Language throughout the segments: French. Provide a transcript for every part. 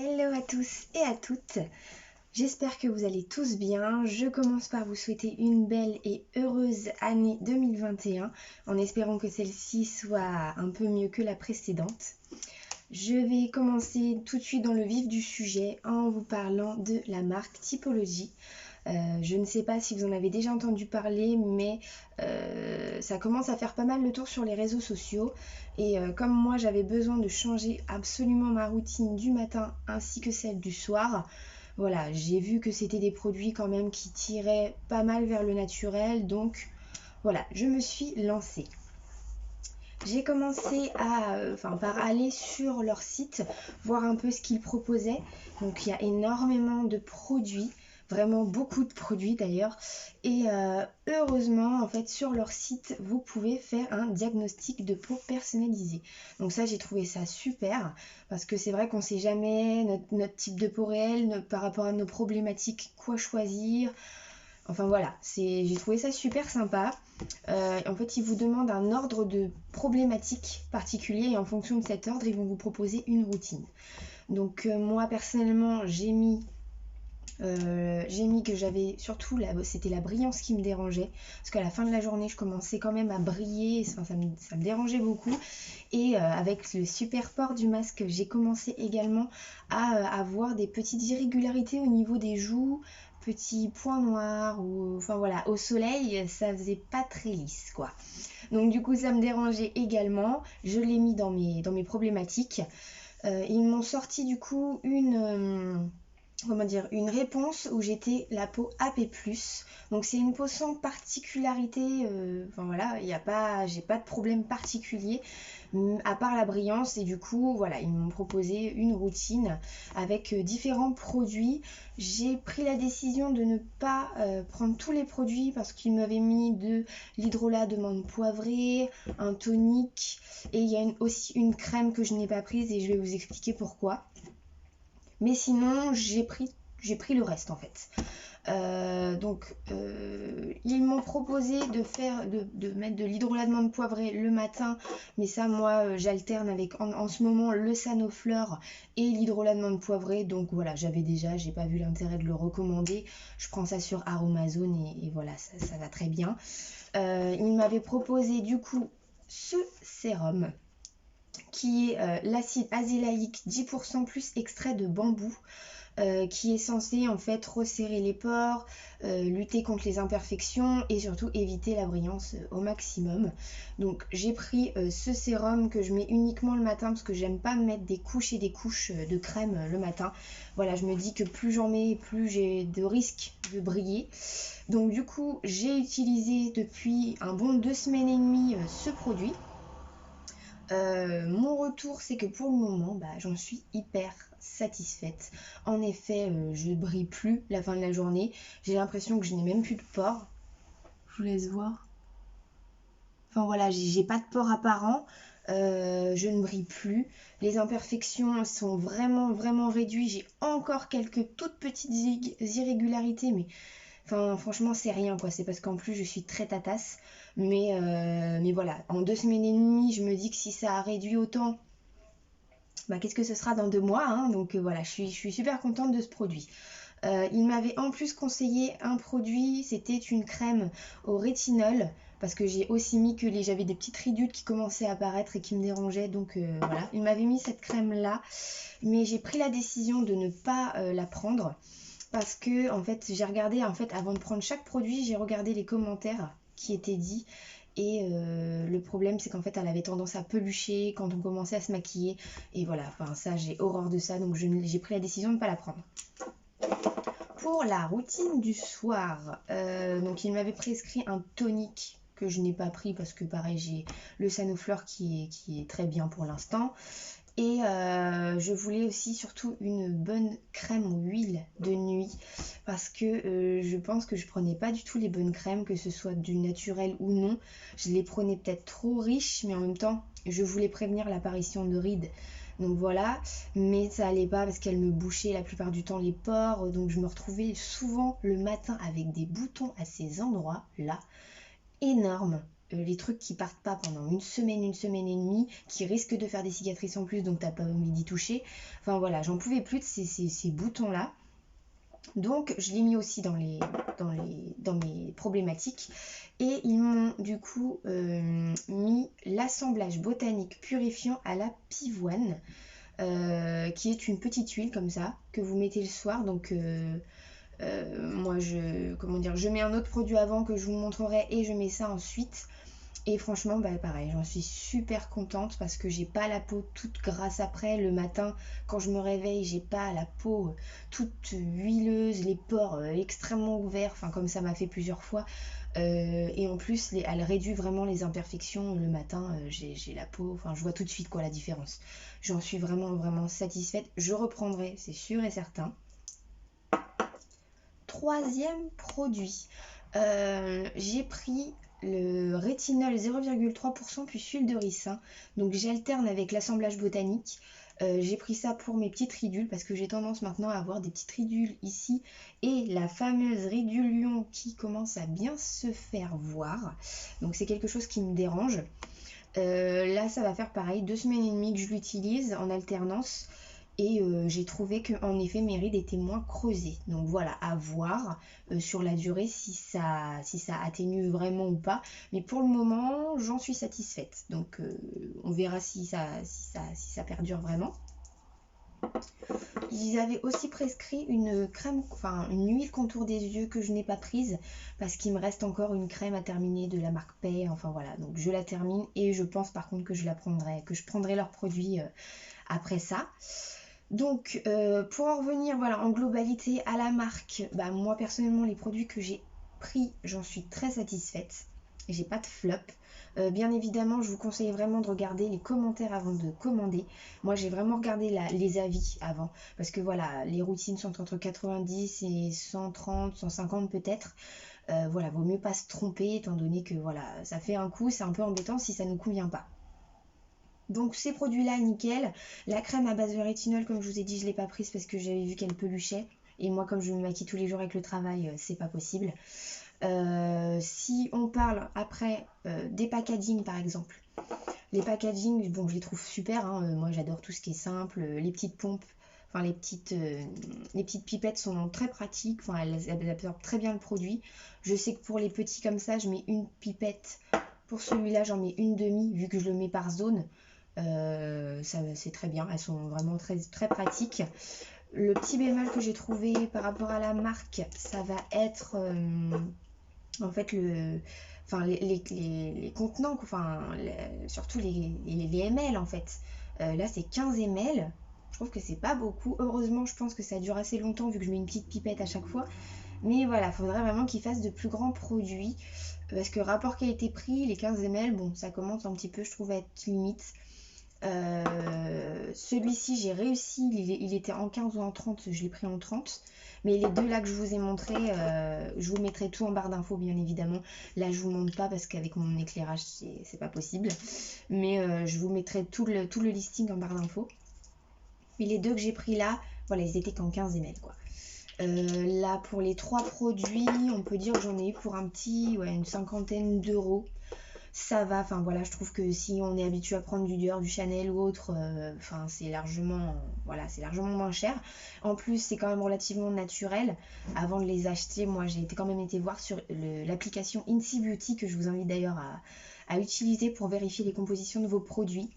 Hello à tous et à toutes, j'espère que vous allez tous bien. Je commence par vous souhaiter une belle et heureuse année 2021 en espérant que celle-ci soit un peu mieux que la précédente. Je vais commencer tout de suite dans le vif du sujet en vous parlant de la marque Typology. Je ne sais pas si vous en avez déjà entendu parler, mais ça commence à faire pas mal le tour sur les réseaux sociaux. Et comme moi j'avais besoin de changer absolument ma routine du matin ainsi que celle du soir, voilà, j'ai vu que c'était des produits quand même qui tiraient pas mal vers le naturel. Donc voilà, je me suis lancée. J'ai commencé par aller sur leur site, voir un peu ce qu'ils proposaient. Donc il y a énormément de produits, vraiment beaucoup de produits d'ailleurs. Et heureusement, en fait, sur leur site, vous pouvez faire un diagnostic de peau personnalisé. Donc ça, j'ai trouvé ça super, parce que c'est vrai qu'on ne sait jamais notre type de peau réelle, par rapport à nos problématiques, quoi choisir. Enfin voilà, j'ai trouvé ça super sympa. En fait, ils vous demandent un ordre de problématiques particulier et en fonction de cet ordre, ils vont vous proposer une routine. Donc moi personnellement, j'ai mis que j'avais surtout, c'était la brillance qui me dérangeait. Parce qu'à la fin de la journée, je commençais quand même à briller, ça me dérangeait beaucoup. Et avec le super port du masque, j'ai commencé également à avoir des petites irrégularités au niveau des joues, petits points noirs, ou enfin voilà, au soleil, ça faisait pas très lisse quoi. Donc du coup, ça me dérangeait également. Je l'ai mis dans mes problématiques. Ils m'ont sorti du coup une réponse où j'étais la peau AP+. Donc c'est une peau sans particularité, enfin voilà, j'ai pas de problème particulier à part la brillance. Et du coup voilà, ils m'ont proposé une routine avec différents produits. J'ai pris la décision de ne pas prendre tous les produits parce qu'ils m'avaient mis de l'hydrolat de menthe poivrée, un tonique, et il y a aussi une crème que je n'ai pas prise et je vais vous expliquer pourquoi. Mais sinon, j'ai pris le reste en fait. Ils m'ont proposé de mettre de l'hydrolat de menthe poivrée le matin. Mais ça, moi, j'alterne avec en ce moment le Sanoflore et l'hydrolat de menthe poivrée. Donc voilà, j'ai pas vu l'intérêt de le recommander. Je prends ça sur Aromazone et voilà, ça va très bien. Ils m'avaient proposé du coup ce sérum qui est l'acide azélaïque 10% plus extrait de bambou, qui est censé en fait resserrer les pores, lutter contre les imperfections et surtout éviter la brillance au maximum. Donc j'ai pris ce sérum que je mets uniquement le matin parce que j'aime pas mettre des couches et des couches de crème le matin. Voilà, je me dis que plus j'en mets, plus j'ai de risques de briller. Donc du coup, j'ai utilisé depuis un bon 2 semaines et demie ce produit. Mon retour, c'est que pour le moment, j'en suis hyper satisfaite. En effet, je brille plus la fin de la journée. J'ai l'impression que je n'ai même plus de pores. Je vous laisse voir. Enfin voilà, j'ai pas de pores apparents. Je ne brille plus. Les imperfections sont vraiment vraiment réduites. J'ai encore quelques toutes petites irrégularités, mais enfin, franchement, c'est rien quoi. C'est parce qu'en plus, je suis très tatasse. Mais voilà, en 2 semaines et demie, je me dis que si ça a réduit autant, qu'est-ce que ce sera dans 2 mois hein. Donc voilà, je suis super contente de ce produit. Il m'avait en plus conseillé un produit, c'était une crème au rétinol. Parce que j'ai aussi mis que j'avais des petites ridules qui commençaient à apparaître et qui me dérangeaient. Donc voilà, il m'avait mis cette crème là. Mais j'ai pris la décision de ne pas la prendre. Parce que en fait j'ai regardé, en fait avant de prendre chaque produit, j'ai regardé les commentaires qui étaient dits. Et le problème c'est qu'en fait elle avait tendance à pelucher quand on commençait à se maquiller. Et voilà, enfin ça j'ai horreur de ça, donc j'ai pris la décision de ne pas la prendre. Pour la routine du soir, donc il m'avait prescrit un tonique que je n'ai pas pris parce que pareil j'ai le Sanoflore qui est très bien pour l'instant. Et je voulais aussi surtout une bonne crème ou huile de nuit parce que je pense que je prenais pas du tout les bonnes crèmes, que ce soit du naturel ou non. Je les prenais peut-être trop riches, mais en même temps je voulais prévenir l'apparition de rides. Donc voilà, mais ça allait pas parce qu'elle me bouchait la plupart du temps les pores. Donc je me retrouvais souvent le matin avec des boutons à ces endroits là, énormes. les trucs qui partent pas pendant une semaine et demie, qui risquent de faire des cicatrices en plus, donc t'as pas envie d'y toucher. Enfin voilà, j'en pouvais plus de ces boutons-là. Donc je l'ai mis aussi dans mes problématiques. Et ils m'ont du coup mis l'assemblage botanique purifiant à la pivoine, qui est une petite huile comme ça, que vous mettez le soir. Donc moi je mets un autre produit avant que je vous montrerai et je mets ça ensuite. Et franchement, bah pareil, j'en suis super contente parce que j'ai pas la peau toute grasse après. Le matin, quand je me réveille, j'ai pas la peau toute huileuse, les pores extrêmement ouverts, enfin comme ça m'a fait plusieurs fois. Et en plus, elle réduit vraiment les imperfections. Le matin, j'ai la peau, enfin je vois tout de suite quoi la différence. J'en suis vraiment satisfaite. Je reprendrai, c'est sûr et certain. Troisième produit, j'ai pris le rétinol 0,3% plus huile de ricin. Donc j'alterne avec l'assemblage botanique. J'ai pris ça pour mes petites ridules parce que j'ai tendance maintenant à avoir des petites ridules ici et la fameuse ridule lion qui commence à bien se faire voir. Donc c'est quelque chose qui me dérange. Là ça va faire pareil, 2 semaines et demie que je l'utilise en alternance. Et j'ai trouvé que en effet mes rides étaient moins creusées. Donc voilà, à voir sur la durée si ça atténue vraiment ou pas. Mais pour le moment, j'en suis satisfaite. Donc on verra si ça perdure vraiment. Ils avaient aussi prescrit une crème, enfin une huile contour des yeux que je n'ai pas prise parce qu'il me reste encore une crème à terminer de la marque Paix. Enfin voilà, donc je la termine et je pense par contre que je prendrai leurs produits après ça. Donc pour en revenir voilà, en globalité à la marque, bah, moi personnellement les produits que j'ai pris, j'en suis très satisfaite. J'ai pas de flop. Bien évidemment, je vous conseille vraiment de regarder les commentaires avant de commander. Moi j'ai vraiment regardé les avis avant. Parce que voilà, les routines sont entre 90 et 130, 150 peut-être. Voilà, vaut mieux pas se tromper étant donné que voilà, ça fait un coup, c'est un peu embêtant si ça ne nous convient pas. Donc ces produits-là, nickel. La crème à base de rétinol, comme je vous ai dit, je ne l'ai pas prise parce que j'avais vu qu'elle peluchait. Et moi, comme je me maquille tous les jours avec le travail, c'est pas possible. Si on parle après des packaging par exemple. Les packaging, bon, je les trouve super. Hein. Moi, j'adore tout ce qui est simple. Les petites pompes, enfin les petites pipettes sont très pratiques. Enfin, elles absorbent très bien le produit. Je sais que pour les petits comme ça, je mets une pipette. Pour celui-là, j'en mets une demi, vu que je le mets par zone. Ça c'est très bien, elles sont vraiment très pratiques. Le petit bémol que j'ai trouvé par rapport à la marque, ça va être en fait les contenants, enfin surtout les ml en fait. Là c'est 15 ml, je trouve que c'est pas beaucoup. Heureusement, je pense que ça dure assez longtemps vu que je mets une petite pipette à chaque fois. Mais voilà, il faudrait vraiment qu'ils fassent de plus grands produits. Parce que rapport qualité-prix, les 15 ml, bon, ça commence un petit peu, je trouve, à être limite. Celui-ci, j'ai réussi, il était en 15 ou en 30, je l'ai pris en 30. Mais les deux là que je vous ai montré, je vous mettrai tout en barre d'infos, bien évidemment. Là, je vous montre pas parce qu'avec mon éclairage, c'est pas possible. Mais je vous mettrai tout le listing en barre d'infos. Mais les deux que j'ai pris là, voilà, ils étaient qu'en 15 ml, quoi. Là, pour les 3 produits, on peut dire que j'en ai eu pour une cinquantaine d'euros. Ça va, enfin voilà, je trouve que si on est habitué à prendre du Dior, du Chanel ou autre, enfin c'est largement moins cher. En plus, c'est quand même relativement naturel. Avant de les acheter, moi j'ai quand même été voir sur l'application Incy Beauty, que je vous invite d'ailleurs à utiliser pour vérifier les compositions de vos produits.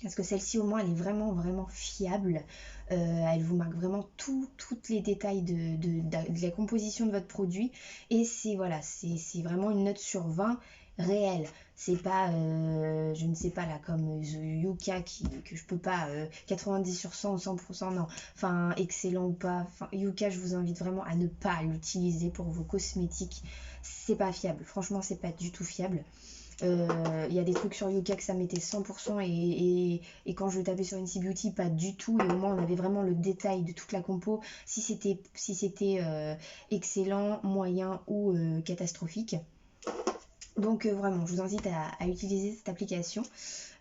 Parce que celle-ci au moins elle est vraiment fiable. Elle vous marque vraiment tous les détails de la composition de votre produit. Et c'est vraiment une note sur 20 réelle. C'est pas, je ne sais pas là, comme Yuka que je peux pas, 90 sur 100 ou 100%, non. Enfin, excellent ou pas. Enfin, Yuka, je vous invite vraiment à ne pas l'utiliser pour vos cosmétiques. C'est pas fiable. Franchement, c'est pas du tout fiable. Il y a des trucs sur Yuka que ça mettait 100% et quand je le tapais sur Incy Beauty, pas du tout. Et au moins, on avait vraiment le détail de toute la compo. Si c'était excellent, moyen ou catastrophique. Donc vraiment, je vous invite à utiliser cette application.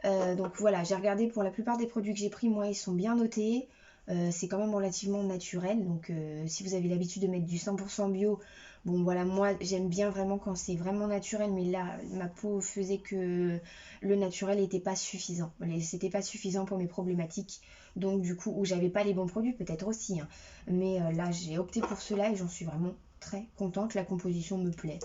Donc voilà, j'ai regardé pour la plupart des produits que j'ai pris, moi ils sont bien notés. C'est quand même relativement naturel, donc si vous avez l'habitude de mettre du 100% bio, bon voilà, moi j'aime bien vraiment quand c'est vraiment naturel, mais là ma peau faisait que le naturel n'était pas suffisant. C'était pas suffisant pour mes problématiques, donc du coup, où j'avais pas les bons produits peut-être aussi, hein. Mais là j'ai opté pour cela et j'en suis vraiment très contente, la composition me plaît.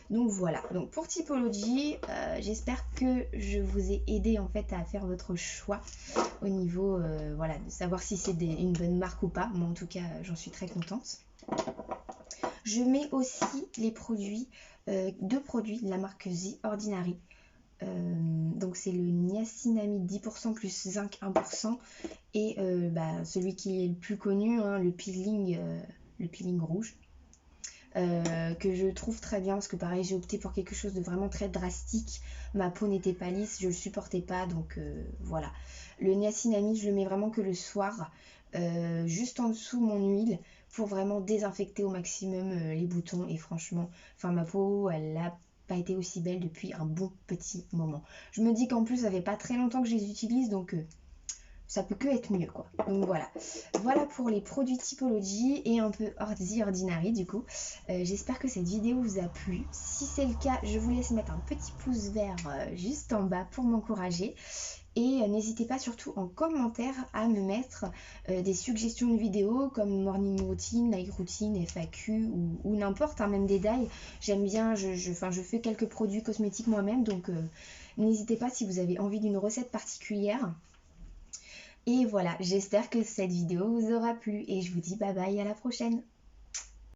Donc voilà, donc pour Typology, j'espère que je vous ai aidé en fait à faire votre choix au niveau voilà, de savoir si c'est une bonne marque ou pas. Moi en tout cas, j'en suis très contente. Je mets aussi les produits, deux produits de la marque The Ordinary. Donc c'est le niacinamide 10% plus zinc 1% et celui qui est le plus connu, hein, le peeling rouge. Que je trouve très bien parce que pareil j'ai opté pour quelque chose de vraiment très drastique, ma peau n'était pas lisse, je le supportais pas, donc voilà. Le niacinamide je le mets vraiment que le soir, juste en dessous mon huile, pour vraiment désinfecter au maximum les boutons, et franchement, enfin ma peau elle a pas été aussi belle depuis un bon petit moment. Je me dis qu'en plus ça fait pas très longtemps que je les utilise, donc ça peut que être mieux quoi. Donc voilà. Voilà pour les produits Typology et un peu The Ordinary du coup. J'espère que cette vidéo vous a plu. Si c'est le cas, je vous laisse mettre un petit pouce vert juste en bas pour m'encourager. Et n'hésitez pas surtout en commentaire à me mettre des suggestions de vidéos comme morning routine, night routine, FAQ ou n'importe, hein, même des détails. J'aime bien, je fais quelques produits cosmétiques moi-même, donc n'hésitez pas si vous avez envie d'une recette particulière. Et voilà, j'espère que cette vidéo vous aura plu et je vous dis bye bye, à la prochaine.